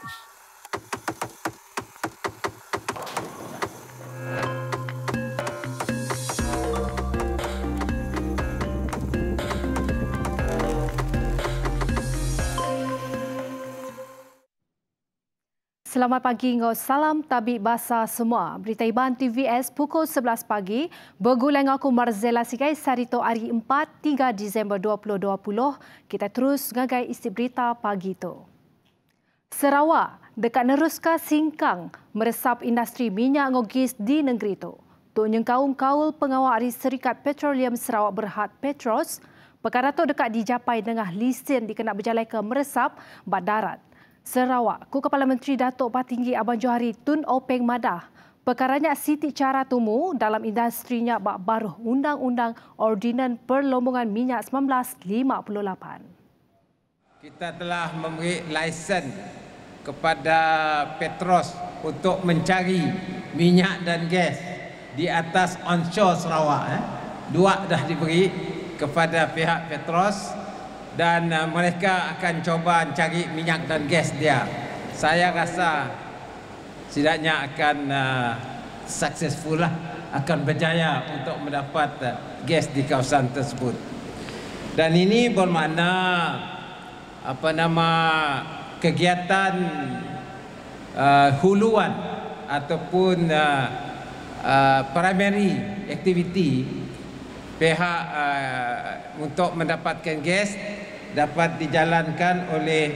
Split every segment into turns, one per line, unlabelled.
Selamat pagi, salam tabik bahasa semua. Berita Iban TVS pukul 11 pagi. Bergulang aku Marzela Sigai Sarito hari 4, 3 Disember 2020. Kita terus ngagai isi berita pagi itu. Sarawak dekat neruska singkang meresap industri minyak ngogis di negeri itu. Tuk nyengkaung kaul pengawal dari Serikat Petroleum Sarawak Berhad Petros, perkara itu dekat dijapai dengan lisen dikena berjalai ke meresap bak darat. Sarawak, ku Kepala Menteri Datuk Patinggi Abang Johari Tun Openg Madah. Perkaranya Siti Cara Tumu dalam industrinya bak baruh Undang-Undang Ordinan Perlombongan Minyak 1958.
Kita telah memberi lesen kepada Petros untuk mencari minyak dan gas di atas onshore Sarawak. Dua dah diberi kepada pihak Petros. Dan mereka akan coba cari minyak dan gas dia. Saya rasa setidaknya akan successful lah, akan berjaya untuk mendapat gas di kawasan tersebut. Dan ini bermakna kegiatan huluan ataupun primary activity pihak untuk mendapatkan gas dapat dijalankan oleh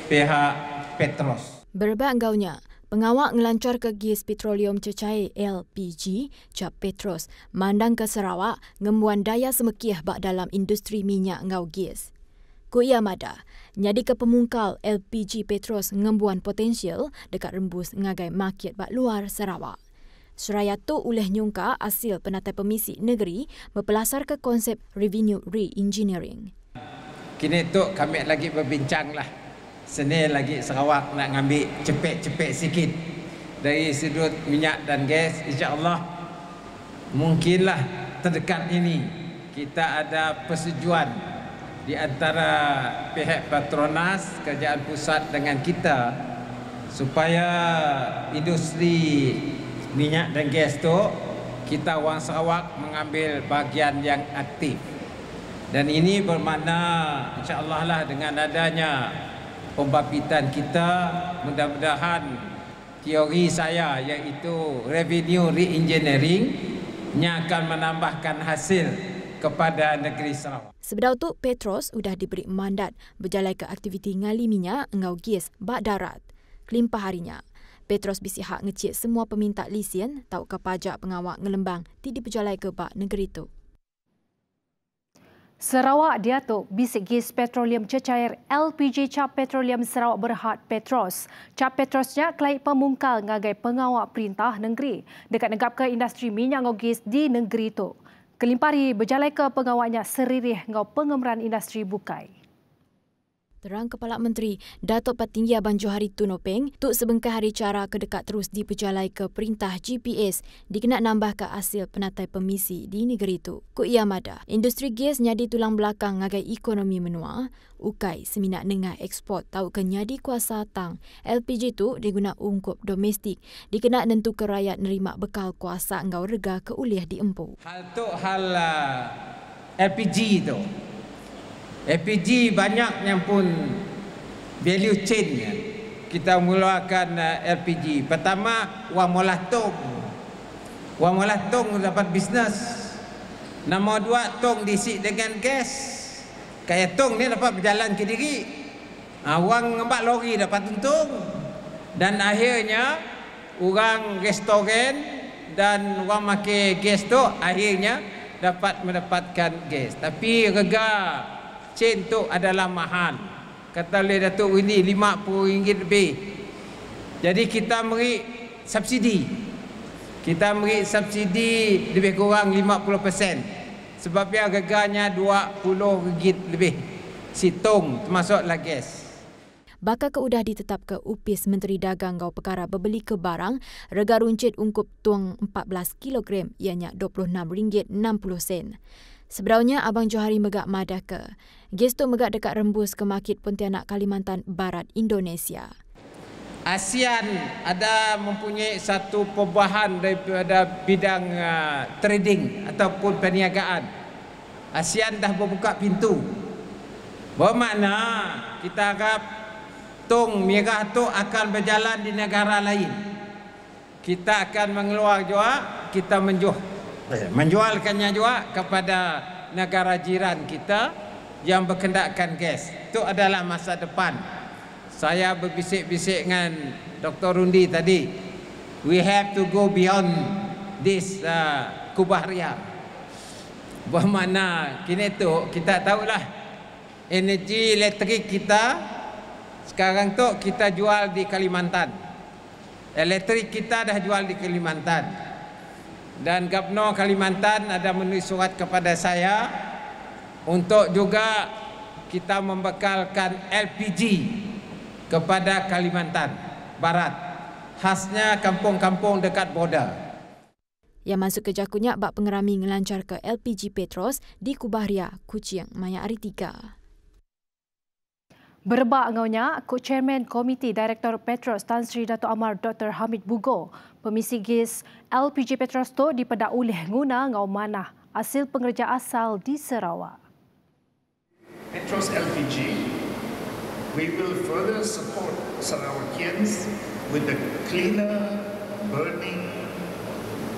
pihak Petros.
Berbak gaunya, pengawal ngelancar ke gas petroleum cecair LPG cap Petros mandang ke Sarawak ngembuan daya semekiah bak dalam industri minyak ngau gas. Ku ia mada, nyadi ke pemungkal LPG Petros ngembuan potensial dekat rembus ngagai market bak luar Sarawak. Seraya tu oleh nyungka hasil penatai permisi negeri berpelasar ke konsep revenue re-engineering.
Kini tu kami lagi berbincang lah. Seni lagi Sarawak nak ngambil cepet-cepet sikit dari sudut minyak dan gas. InsyaAllah mungkinlah terdekat ini kita ada persetujuan di antara pihak Petronas, kerajaan pusat dengan kita supaya industri minyak dan gas tu kita orang Sarawak mengambil bahagian yang aktif. Dan ini bermakna insya-Allah lah dengan adanya pembabitian kita, mudah-mudahan teori saya iaitu revenue re-engineering nya akan menambahkan hasil kepada negeri Sarawak.
Sebedau tu Petros sudah diberi mandat berjalai ke aktiviti ngali minyak ngau gas bak darat. Kelimpah harinya Petros bisi hak ngecek semua peminta lisen tau ke pajak pengawak ngelembang tidak berjalai ke bak negeri itu.
Sarawak diatuk bisik gas petroleum cecair LPG cap Petroleum Sarawak Berhad Petros. Cap Petrosnya kelai pemungkal ngagai pengawak perintah negeri dekat negap ke industri minyak ngau gas di negeri itu. Kelimpari berjalai ke pengawaknya seririh ngau pengemeran industri bukai.
Terang Kepala Menteri Datuk Patinggi Abang Johari Tun Openg, tuk sebengkai hari cara kedekat terus diperjalai ke perintah GPS dikena nambah ke hasil penatai permisi di negeri itu. Ku ia mada, industri gas nyadi tulang belakang ngagai ekonomi menua, ukai seminat nengah ekspor tau ke nyadi kuasa tang. LPG tu diguna ungkup domestik, dikena nentu ke rakyat nerima bekal kuasa ngau rega ke uliah diempu.
Hal LPG tu. LPG banyak yang pun value chain kita mulakan LPG. Pertama, wang molah tong. Wang molah tong dapat bisnes. Nombor dua, tong diisi dengan gas. Kayak tong ni dapat berjalan ke diri. Wang ngembak lori dapat untung. Dan akhirnya, orang restoran dan orang makan gas tu akhirnya dapat mendapatkan gas. Tapi rega chain tu adalah mahal. Kata oleh Datuk Winnie RM50 lebih. Jadi kita beri subsidi. Kita beri subsidi lebih kurang 50%. Sebab dia harganya RM20 lebih. Situng termasuklah gas.
Bakal keudah ditetap ke Upis Menteri Dagang Gau Perkara berbeli ke barang, rega runcit ungkup tuang 14 kg ianya RM26.60. Sebenarnya Abang Johari megak madah ke. Gas tu megak dekat rembus ke market Pontianak Kalimantan Barat, Indonesia.
ASEAN ada mempunyai satu perubahan daripada bidang trading ataupun perniagaan. ASEAN dah membuka pintu. Bermakna kita harap tong merah tu akan berjalan di negara lain. Kita akan mengeluar juga, kita menjualkannya juga kepada negara jiran kita yang berkendakkan gas. Itu adalah masa depan. Saya berbisik-bisik dengan Dr. Rundi tadi. We have to go beyond this kubah riam. Bermakna kini tu kita tahulah energi elektrik kita sekarang tu kita jual di Kalimantan. Elektrik kita dah jual di Kalimantan. Dan Gubernur Kalimantan ada menulis surat kepada saya untuk juga kita membekalkan LPG kepada Kalimantan Barat, khasnya kampung-kampung dekat border.
Yang masuk ke jakunya bak pengerami ngelancar ke LPG Petros di Kubah Ria, Kuching, Maya Hari 3.
Berbak ngaunya, Co-Chairman Komiti Direktor Petros Tan Sri Dato' Amar Dr. Hamid Bugo, pemisi gas LPG Petros tu dipedak oleh guna ngau manah hasil pengerja asal di Sarawak.
Petros LPG, we will further support Sarawakians with a cleaner, burning,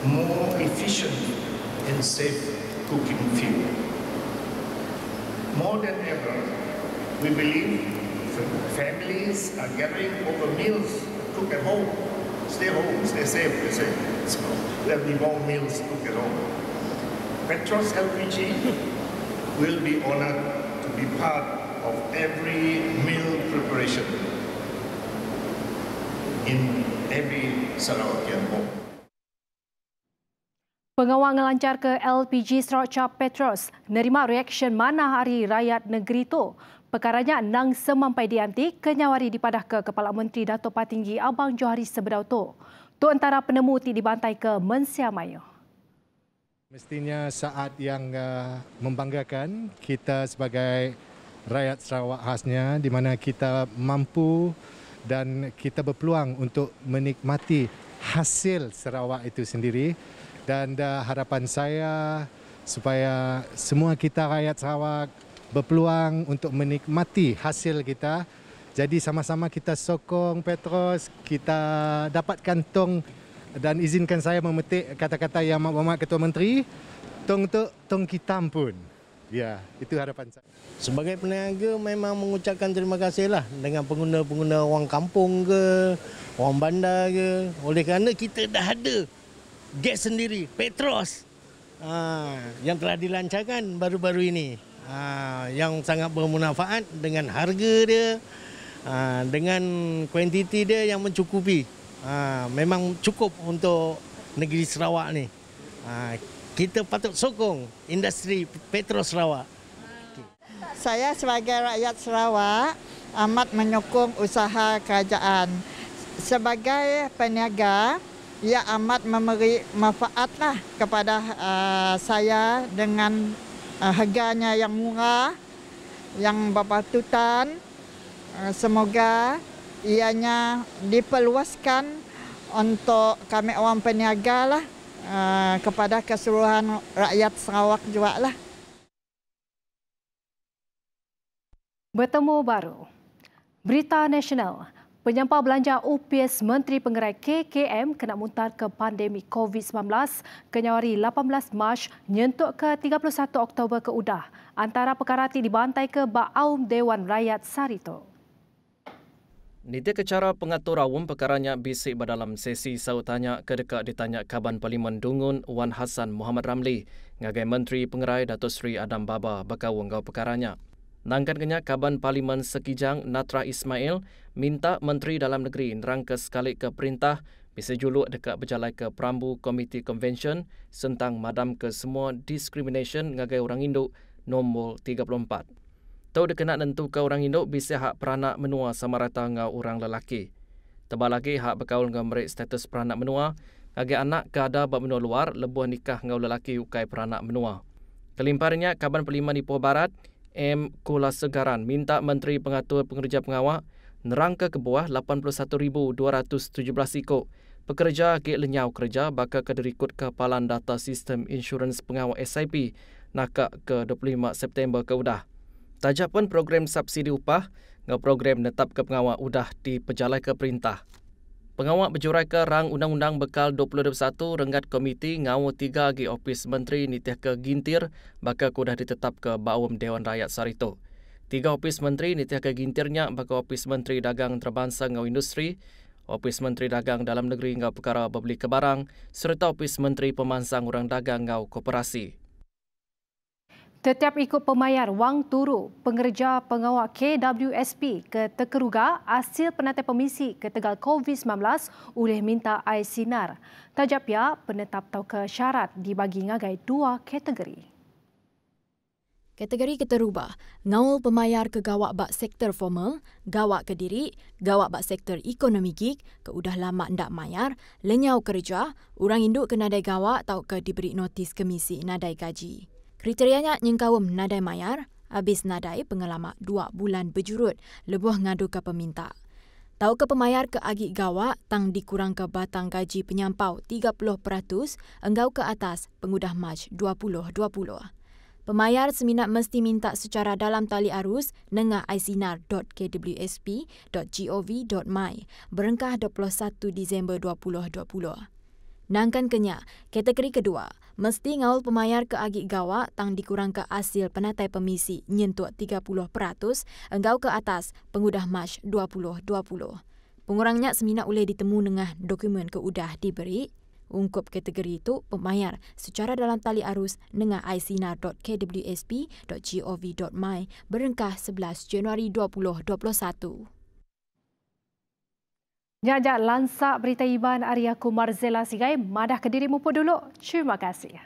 more efficient and safe cooking fuel. More than ever, we believe families are gathering over meals, cook at home, stay safe, so there'll be more meals cooked at home. Petros LPG will be honored to be part of every meal preparation in every Sarawakian home.
Pengawal ngelancar ke LPG Sarawak Cap Petros nerima reaksyon mana hari rakyat negeri tu. Perkaranya nang semampai diantik kenyawari dipadah ke Kepala Menteri Dato' Patinggi Abang Johari Sebedau tu. Tu antara penemu ti dibantai ke Mensiamaya.
Mestinya saat yang membanggakan kita sebagai rakyat Sarawak khasnya di mana kita mampu dan kita berpeluang untuk menikmati hasil Sarawak itu sendiri. Dan harapan saya supaya semua kita rakyat Sarawak berpeluang untuk menikmati hasil kita. Jadi sama-sama kita sokong Petros, kita dapatkan tong dan izinkan saya memetik kata-kata yang Amat Ketua Menteri, tong tu tong kitam pun. Ya, itu harapan saya.
Sebagai peniaga memang mengucapkan terima kasihlah dengan pengguna-pengguna orang kampung ke, orang bandar ke. Oleh kerana kita dah ada gas sendiri, Petros, yang telah dilancarkan baru-baru ini, yang sangat bermanfaat dengan harga dia, dengan kuantiti dia yang mencukupi. Memang cukup untuk negeri Sarawak ni. Kita patut sokong industri Petros Sarawak.
Saya sebagai rakyat Sarawak amat menyokong usaha kerajaan. Sebagai peniaga, ia amat memberi manfaatlah kepada saya dengan harganya yang murah, yang berpatutan. Semoga ianya diperluaskan untuk kami orang peniaga lah, kepada keseluruhan rakyat Sarawak juga lah.
Bertemu baru. Berita nasional. Penyampah belanja UPS Menteri Pengerai KKM kena muntar ke pandemik COVID-19 kenyawari 18 Mac nyentuk ke 31 Oktober ke udah. Antara perkara ti dibantai ke Ba'aum Dewan Rakyat Sarito.
Niti kecara pengatur awam perkaranya bisik dalam sesi saut tanya ke dekat ditanya Kaban Parlimen Dungun Wan Hassan Muhammad Ramli ngagai Menteri Pengerai Dato' Sri Adam Baba bakau ngau perkaranya. Nangkan kenya Kaban Parlimen Sekijang Natra Ismail minta Menteri Dalam Negeri nerangka sekali ke perintah bisa juluk dekat berjalai ke Perambu Komiti Convention tentang madam ke semua discrimination ngagai orang Induk nombor 34. Tahu dia kena nentu ke orang Induk bisa hak peranak menua sama rata ngau orang lelaki. Tebal lagi hak berkaul dengan mereka status peranak menua ngagai anak ke ada bab menua luar lebuh nikah ngau lelaki ukai peranak menua. Kelimparnya Kaban Parlimen Ipoh Barat M. Kula Segaran minta Menteri Pengatur Pengerja Pengawal nerangka ke bawah 81,217 ikut. Pekerja gig lenyau kerja bakal kedirikut kepalan data sistem insurans pengawal SIP nakak ke 25 September ke udah. Tajak pun program subsidi upah dengan program netap ke pengawal udah di pejalai ke perintah. Pengawal berjurai ke rang Undang-Undang Bekal 2021 renggat komiti ngawal 3 di Ofis Menteri Nitiah ke Gintir bakal kudah ditetap ke Bawam Dewan Rakyat Sarito. 3 Ofis Menteri Nitiah ke Gintirnya bakal Ofis Menteri Dagang Antarabangsa ngau Industri, Ofis Menteri Dagang Dalam Negeri ngau Perkara Berbeli ke Barang serta Ofis Menteri Pemansang Orang Dagang ngau Koperasi.
Setiap ikut pemayar wang turu, pengerja pengawal KWSP ke Tekeruga hasil penatai pemisi ke Tegal COVID-19 oleh minta air sinar. Tajap ya penetap tau ke syarat dibagi ngagai 2 kategori.
Kategori keterubah, ngawal pemayar ke gawak bak sektor formal, gawak kediri, gawak bak sektor ekonomi gig, ke udah lama ndak mayar, lenyau kerja, orang induk ke nadai gawak tau ke diberi notis kemisi nadai gaji. Kriterianya nyengkawum nadai mayar, habis nadai pengalaman 2 bulan berjurut, lebuh ngadu ke peminta. Tau ke pemayar ke agik gawak tang dikurang ke batang gaji penyampau 30% enggau ke atas pengudah Mac 2020. Pemayar seminat mesti minta secara dalam tali arus nengah isinar.kwsp.gov.my berengkah 21 Disember 2020. Nangkan kenya, kategori kedua, mesti ngawal pemayar ke agik gawak tang dikurang ke hasil penatai pemisi nyentuh 30% enggau ke atas pengudah Mac 2020. Pengurangnya seminat boleh ditemu nengah dokumen keudah diberi. Ungkup kategori itu pemayar secara dalam tali arus nengah isinar.kwsp.gov.my berengkah 11 Januari 2021.
Nyajak lansak berita Iban Arya Kumarzela Sigai madah Kediri mupo dulu. Terima kasih.